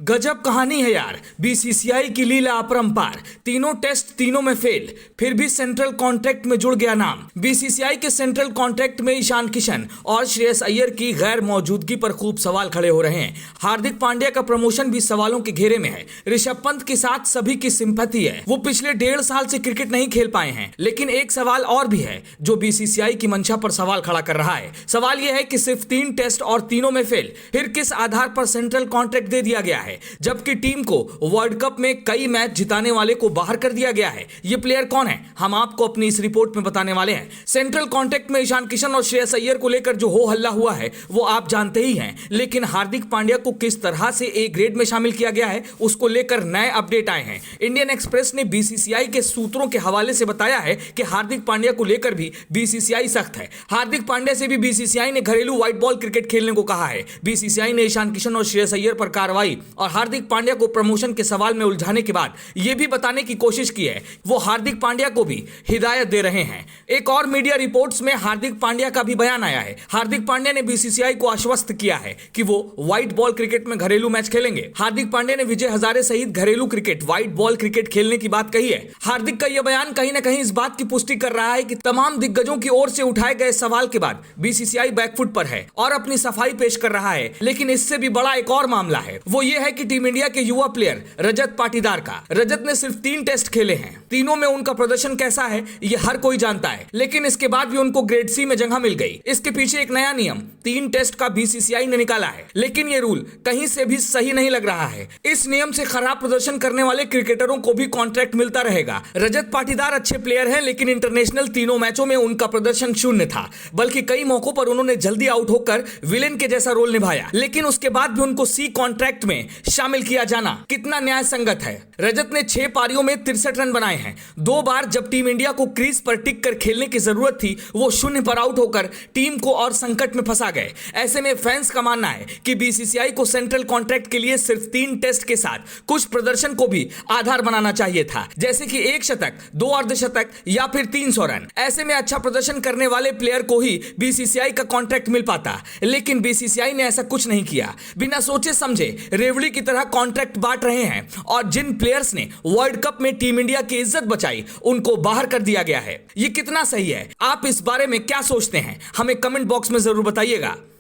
गजब कहानी है यार। बीसीसीआई की लीला अपरंपार। तीनों टेस्ट तीनों में फेल, फिर भी सेंट्रल कॉन्ट्रैक्ट में जुड़ गया नाम। बीसीसीआई के सेंट्रल कॉन्ट्रैक्ट में ईशान किशन और श्रेयस अय्यर की गैर मौजूदगी पर खूब सवाल खड़े हो रहे हैं। हार्दिक पांड्या का प्रमोशन भी सवालों के घेरे में है। ऋषभ पंत के साथ सभी की सिंपैथी है। वो पिछले 1.5 साल से क्रिकेट नहीं खेल पाए हैं। लेकिन एक सवाल और भी है जो बीसीसीआई की मंशा पर सवाल खड़ा कर रहा है। सवाल यह है कि सिर्फ 3 टेस्ट और तीनों में फेल, फिर किस आधार पर सेंट्रल कॉन्ट्रैक्ट दे दिया गया है, जबकि टीम को वर्ल्ड कप में कई मैच जिताने वाले को बाहर कर दिया गया है। ये प्लेयर कौन है, हम आपको अपनी इस रिपोर्ट में बताने वाले हैं। सेंट्रल कॉन्ट्रैक्ट में ईशान किशन और श्रेयस अय्यर को लेकर जो हो हल्ला हुआ है वो आप जानते ही हैं, लेकिन हार्दिक पांड्या को किस तरह से ए ग्रेड में शामिल किया गया है उसको लेकर नए अपडेट आए हैं। इंडियन एक्सप्रेस ने बीसीसीआई के सूत्रों के हवाले से बताया है कि हार्दिक पांड्या को लेकर भी बीसीसीआई सख्त है। हार्दिक पांड्या से भी बीसीसीआई ने घरेलू व्हाइट बॉल क्रिकेट खेलने को कहा है। बीसीसीआई ने ईशान किशन और श्रेयस अय्यर पर कार्रवाई और हार्दिक पांड्या को प्रमोशन के सवाल में उलझाने के बाद यह भी बताने की कोशिश की है वो हार्दिक पांड्या को भी हिदायत दे रहे हैं। एक और मीडिया रिपोर्ट्स में हार्दिक पांड्या का भी बयान आया है। हार्दिक पांड्या ने बीसीसीआई को आश्वस्त किया है कि वो व्हाइट बॉल क्रिकेट में घरेलू मैच खेलेंगे। हार्दिक पांड्या ने विजय हजारे सहित घरेलू क्रिकेट व्हाइट बॉल क्रिकेट खेलने की बात कही है। हार्दिक का यह बयान कहीं ना कहीं इस बात की पुष्टि कर रहा है कि तमाम दिग्गजों की ओर से उठाए गए सवाल के बाद बीसीसीआई बैकफुट पर है और अपनी सफाई पेश कर रहा है। लेकिन इससे भी बड़ा एक और मामला है, वो ये है कि टीम इंडिया के युवा प्लेयर रजत पाटीदार का। रजत ने सिर्फ 3 टेस्ट खेले हैं। तीनों में उनका प्रदर्शन कैसा है ये हर कोई जानता है, लेकिन इसके बाद भी उनको ग्रेड सी में जगह मिल गई। इसके पीछे एक नया नियम 3 टेस्ट का बीसीसीआई ने निकाला है, लेकिन ये रूल कहीं से भी सही नहीं लग रहा है। इस नियम से खराब प्रदर्शन करने वाले क्रिकेटरों को भी कॉन्ट्रैक्ट मिलता रहेगा। रजत पाटीदार अच्छे प्लेयर हैं, लेकिन इंटरनेशनल तीनों मैचों में उनका प्रदर्शन शून्य था, बल्कि कई मौकों पर उन्होंने जल्दी आउट होकर विलेन के जैसा रोल निभाया। लेकिन उसके बाद भी उनको सी कॉन्ट्रैक्ट में शामिल किया जाना कितना न्याय संगत है। रजत ने 6 पारियों में 63 रन बनाए हैं। 2 बार जब टीम इंडिया को क्रीज पर टिक कर खेलने की जरूरत थी वो शून्य पर आउट होकर टीम को और संकट में फंसा गए। ऐसे में फैंस का मानना है कि बीसीसीआई को सेंट्रल कॉन्ट्रैक्ट के लिए सिर्फ 3 टेस्ट के साथ कुछ प्रदर्शन को भी आधार बनाना चाहिए था, जैसे कि 1 शतक, 2 अर्धशतक या फिर 300 रन। ऐसे में अच्छा प्रदर्शन करने वाले प्लेयर को ही बीसीसीआई का कॉन्ट्रैक्ट मिल पाता, लेकिन बीसीसीआई ने ऐसा कुछ नहीं किया। बिना सोचे समझे रेवड़ी की तरह कॉन्ट्रैक्ट बांट रहे हैं और जिन प्लेयर्स ने वर्ल्ड कप में टीम इंडिया की इज्जत बचाई उनको बाहर कर दिया गया है। ये कितना सही है, आप इस बारे में क्या सोचते हैं, हमें कमेंट बॉक्स में जरूर बताइएगा।